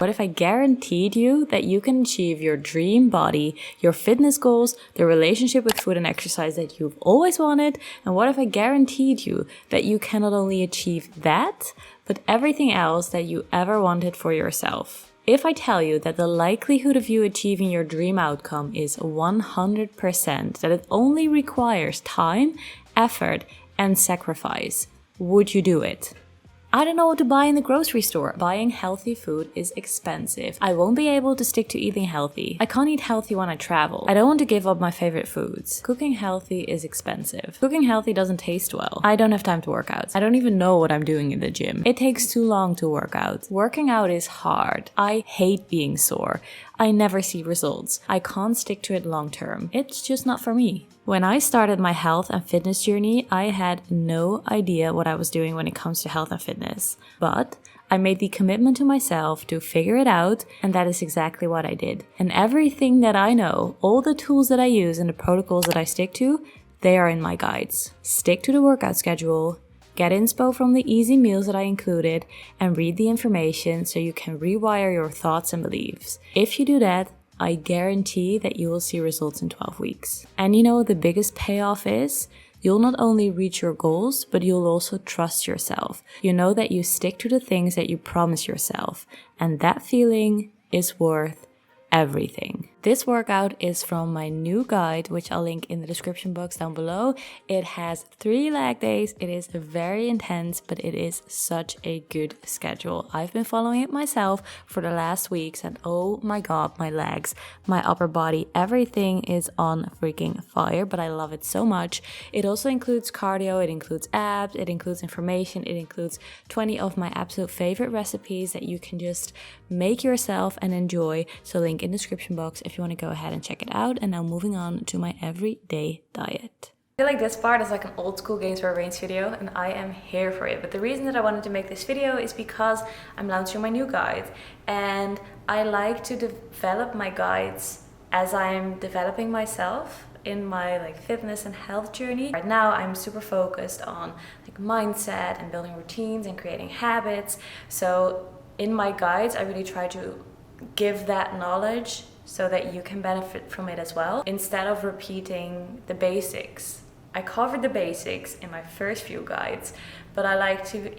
What if I guaranteed you that you can achieve your dream body, your fitness goals, the relationship with food and exercise that you've always wanted? And what if I guaranteed you that you can not only achieve that, but everything else that you ever wanted for yourself? If I tell you that the likelihood of you achieving your dream outcome is 100%, that it only requires time, effort, and sacrifice, would you do it? I don't know what to buy in the grocery store. Buying healthy food is expensive. I won't be able to stick to eating healthy. I can't eat healthy when I travel. I don't want to give up my favorite foods. Cooking healthy is expensive. Cooking healthy doesn't taste well. I don't have time to work out. I don't even know what I'm doing in the gym. It takes too long to work out. Working out is hard. I hate being sore. I never see results. I can't stick to it long term. It's just not for me. When I started my health and fitness journey, I had no idea what I was doing when it comes to health and fitness. But I made the commitment to myself to figure it out, and that is exactly what I did. And everything that I know, all the tools that I use and the protocols that I stick to, they are in my guides. Stick to the workout schedule, get inspo from the easy meals that I included, and read the information so you can rewire your thoughts and beliefs. If you do that, I guarantee that you will see results in 12 weeks. And you know what the biggest payoff is? You'll not only reach your goals, but you'll also trust yourself. You know that you stick to the things that you promise yourself. And that feeling is worth everything. This workout is from my new guide, which I'll link in the description box down below. It has 3 leg days. It is very intense, but it is such a good schedule. I've been following it myself for the last weeks, and oh my god, my legs, my upper body, everything is on freaking fire, but I love it so much. It also includes cardio, it includes abs, it includes information, it includes 20 of my absolute favorite recipes that you can just make yourself and enjoy. So link in the description box if you want to go ahead and check it out. And now moving on to my everyday diet. I feel like this part is like an old school GAINSBYBRAINS video, and I am here for it. But the reason that I wanted to make this video is because I'm launching my new guide, and I like to develop my guides as I'm developing myself in my fitness and health journey. Right now I'm super focused on mindset and building routines and creating habits. So in my guides, I really try to give that knowledge so that you can benefit from it as well, instead of repeating the basics. I covered the basics in my first few guides, but I like to,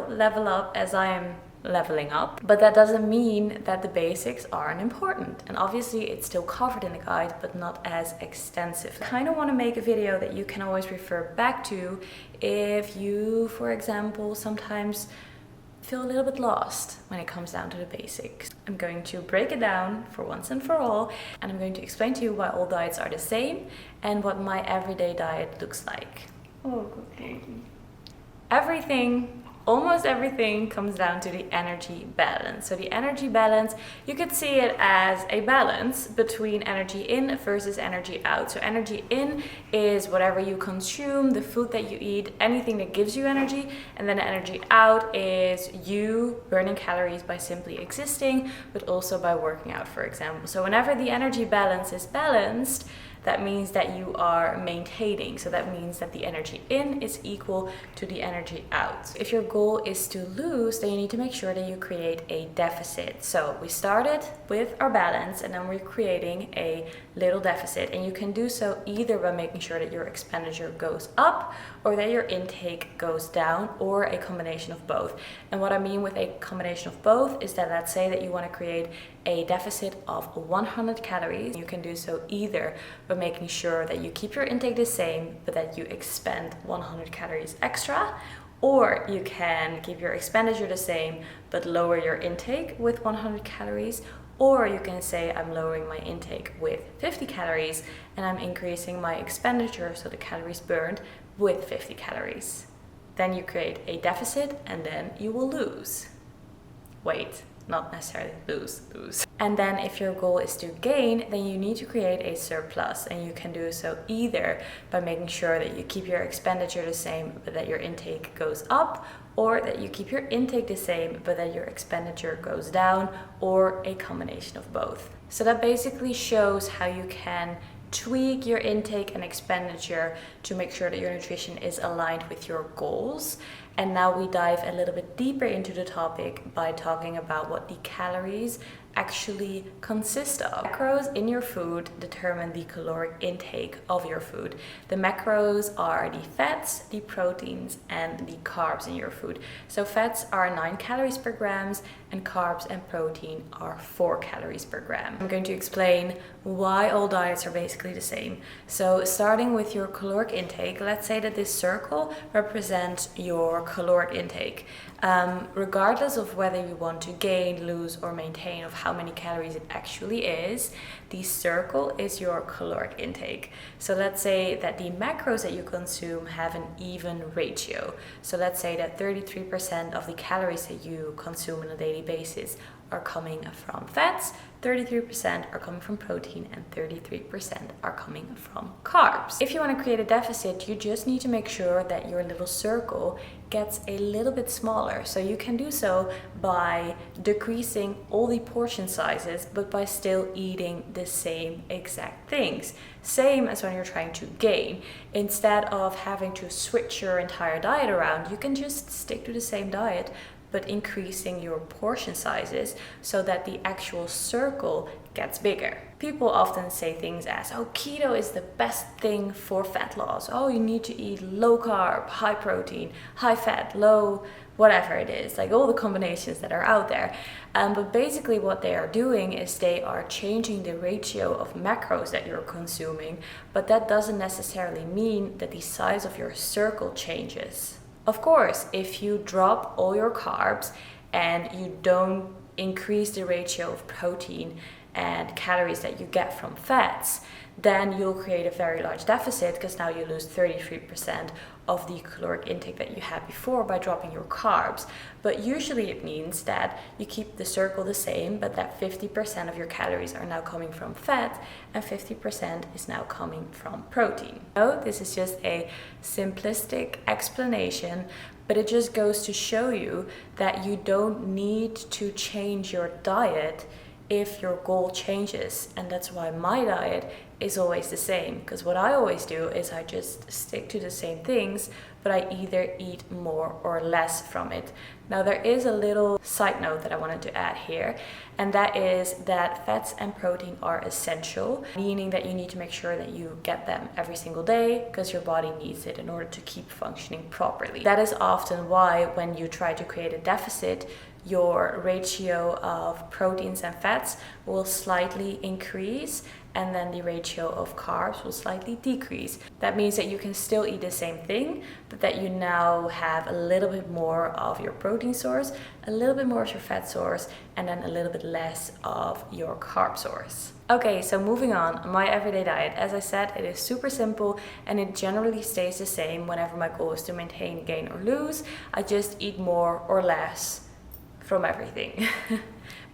level up as I am leveling up. But that doesn't mean that the basics aren't important. And obviously it's still covered in the guide, but not as extensive. I kind of want to make a video that you can always refer back to if you, for example, sometimes feel a little bit lost when it comes down to the basics. I'm going to break it down for once and for all, and I'm going to explain to you why all diets are the same and what my everyday diet looks like. Oh, good lady. Almost everything comes down to the energy balance. So the energy balance, you could see it as a balance between energy in versus energy out. So energy in is whatever you consume, the food that you eat, anything that gives you energy. And then energy out is you burning calories by simply existing, but also by working out, for example. So whenever the energy balance is balanced, that means that you are maintaining. So that means that the energy in is equal to the energy out. If your goal is to lose, then you need to make sure that you create a deficit. So we started with our balance, and then we're creating a little deficit. And you can do so either by making sure that your expenditure goes up or that your intake goes down, or a combination of both. And what I mean with a combination of both is that, let's say that you want to create a deficit of 100 calories. You can do so either by making sure that you keep your intake the same, but that you expend 100 calories extra, or you can keep your expenditure the same, but lower your intake with 100 calories, or you can say I'm lowering my intake with 50 calories and I'm increasing my expenditure, so the calories burned, with 50 calories. Then you create a deficit and then you will lose. Wait, not necessarily lose. And then if your goal is to gain, then you need to create a surplus, and you can do so either by making sure that you keep your expenditure the same but that your intake goes up, or that you keep your intake the same but that your expenditure goes down, or a combination of both. So that basically shows how you can tweak your intake and expenditure to make sure that your nutrition is aligned with your goals. And now we dive a little bit deeper into the topic by talking about what the calories actually consist of. Macros in your food determine the caloric intake of your food. The macros are the fats, the proteins, and the carbs in your food. So fats are 9 calories per grams, and carbs and protein are 4 calories per gram. I'm going to explain why all diets are basically the same. So starting with your caloric intake, let's say that this circle represents your caloric intake. Regardless of whether you want to gain, lose, or maintain of how many calories it actually is, the circle is your caloric intake. So let's say that the macros that you consume have an even ratio. So let's say that 33% of the calories that you consume on a daily basis are coming from fats, 33% are coming from protein, and 33% are coming from carbs. If you want to create a deficit, you just need to make sure that your little circle gets a little bit smaller. So you can do so by decreasing all the portion sizes, but by still eating the same exact things. Same as when you're trying to gain. Instead of having to switch your entire diet around, you can just stick to the same diet, but increasing your portion sizes so that the actual circle gets bigger. People often say things as, oh, keto is the best thing for fat loss. Oh, you need to eat low carb, high protein, high fat, low, whatever it is, like all the combinations that are out there. But basically what they are doing is they are changing the ratio of macros that you're consuming, but that doesn't necessarily mean that the size of your circle changes. Of course, if you drop all your carbs and you don't increase the ratio of protein and calories that you get from fats, then you'll create a very large deficit because now you lose 33% of the caloric intake that you had before by dropping your carbs. But usually it means that you keep the circle the same, but that 50% of your calories are now coming from fat and 50% is now coming from protein. So this is just a simplistic explanation, but it just goes to show you that you don't need to change your diet if your goal changes. And that's why my diet is always the same, because what I always do is I just stick to the same things, but I either eat more or less from it. Now there is a little side note that I wanted to add here, and that is that fats and protein are essential, meaning that you need to make sure that you get them every single day because your body needs it in order to keep functioning properly. That is often why when you try to create a deficit, your ratio of proteins and fats will slightly increase and then the ratio of carbs will slightly decrease. That means that you can still eat the same thing, but that you now have a little bit more of your protein source, a little bit more of your fat source, and then a little bit less of your carb source. Okay, so moving on, my everyday diet. As I said, it is super simple and it generally stays the same whenever my goal is to maintain, gain, or lose. I just eat more or less from everything.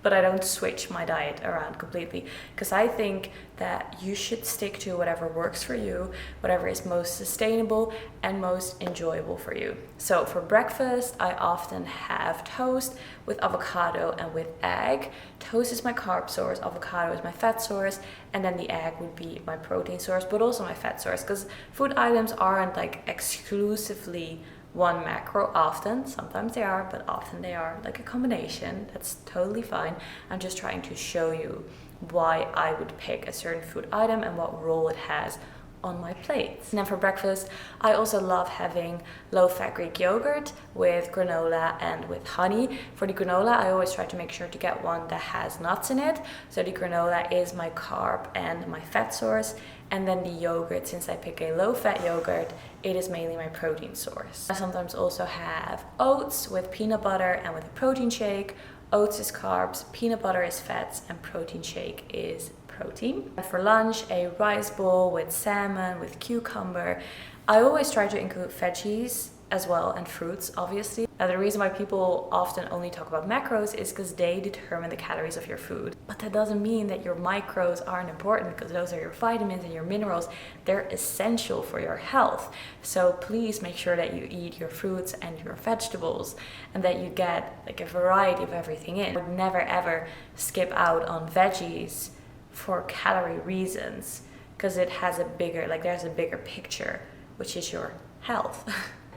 But I don't switch my diet around completely because I think that you should stick to whatever works for you, whatever is most sustainable and most enjoyable for you. So for breakfast, I often have toast with avocado and with egg. Toast is my carb source, avocado is my fat source, and then the egg would be my protein source, but also my fat source, because food items aren't like exclusively one macro. Often, sometimes they are, but often they are like a combination. That's totally fine. I'm just trying to show you why I would pick a certain food item and what role it has on my plate. And then for breakfast, I also love having low-fat Greek yogurt with granola and with honey. For the granola, I always try to make sure to get one that has nuts in it. So the granola is my carb and my fat source. And then the yogurt, since I pick a low-fat yogurt, it is mainly my protein source. I sometimes also have oats with peanut butter and with a protein shake. Oats is carbs, peanut butter is fats, and protein shake is protein. And for lunch, a rice bowl with salmon, with cucumber. I always try to include veggies as well and fruits, obviously. Now, the reason why people often only talk about macros is because they determine the calories of your food. But that doesn't mean that your micros aren't important, because those are your vitamins and your minerals. They're essential for your health. So please make sure that you eat your fruits and your vegetables and that you get like a variety of everything in. I would never ever skip out on veggies for calorie reasons, because it has a bigger, there's a bigger picture, which is your health.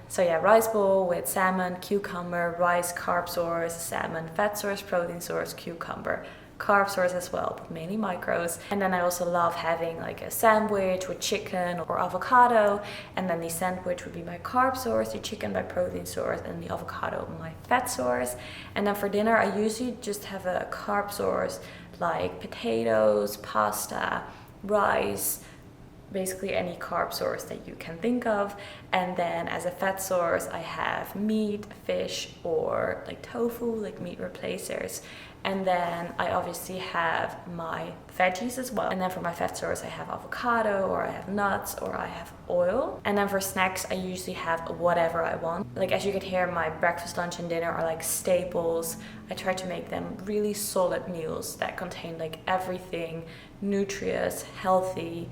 So yeah, rice bowl with salmon, cucumber, rice, carb source, salmon, fat source, protein source, cucumber. Carb source as well, but mainly micros. And then I also love having like a sandwich with chicken or avocado, and then the sandwich would be my carb source, the chicken my protein source, and the avocado my fat source. And then for dinner I usually just have a carb source like potatoes, pasta, rice, basically any carb source that you can think of. And then as a fat source I have meat, fish, or like tofu, like meat replacers. And then I obviously have my veggies as well. And then for my fat source I have avocado, or I have nuts, or I have oil. And then for snacks I usually have whatever I want. Like as you can hear, my breakfast, lunch, and dinner are like staples. I try to make them really solid meals that contain like everything, nutritious, healthy,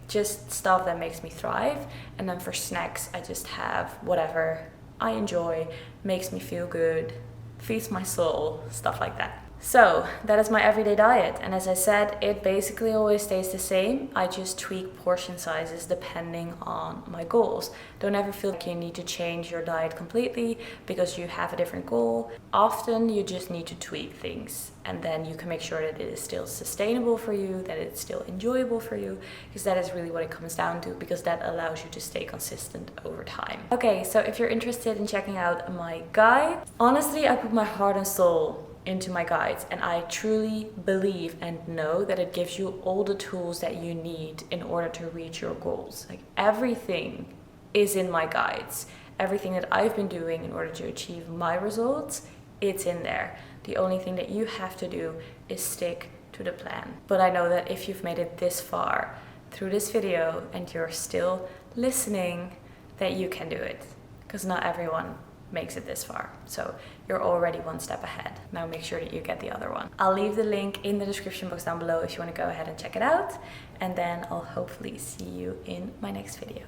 just stuff that makes me thrive. And then for snacks I just have whatever I enjoy, makes me feel good, feeds my soul, stuff like that. So that is my everyday diet, and as I said, it basically always stays the same. I just tweak portion sizes depending on my goals. Don't ever feel like you need to change your diet completely because you have a different goal. Often you just need to tweak things, and then you can make sure that it is still sustainable for you, that it's still enjoyable for you, because that is really what it comes down to, because that allows you to stay consistent over time. Okay, so if you're interested in checking out my guide, honestly I put my heart and soul into my guides, and I truly believe and know that it gives you all the tools that you need in order to reach your goals. Like everything is in my guides. Everything that I've been doing in order to achieve my results, it's in there. The only thing that you have to do is stick to the plan. But I know that if you've made it this far through this video and you're still listening, that you can do it, because not everyone makes it this far. So you're already one step ahead. Now make sure that you get the other one. I'll leave the link in the description box down below if you want to go ahead and check it out. And then I'll hopefully see you in my next video.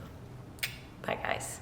Bye guys.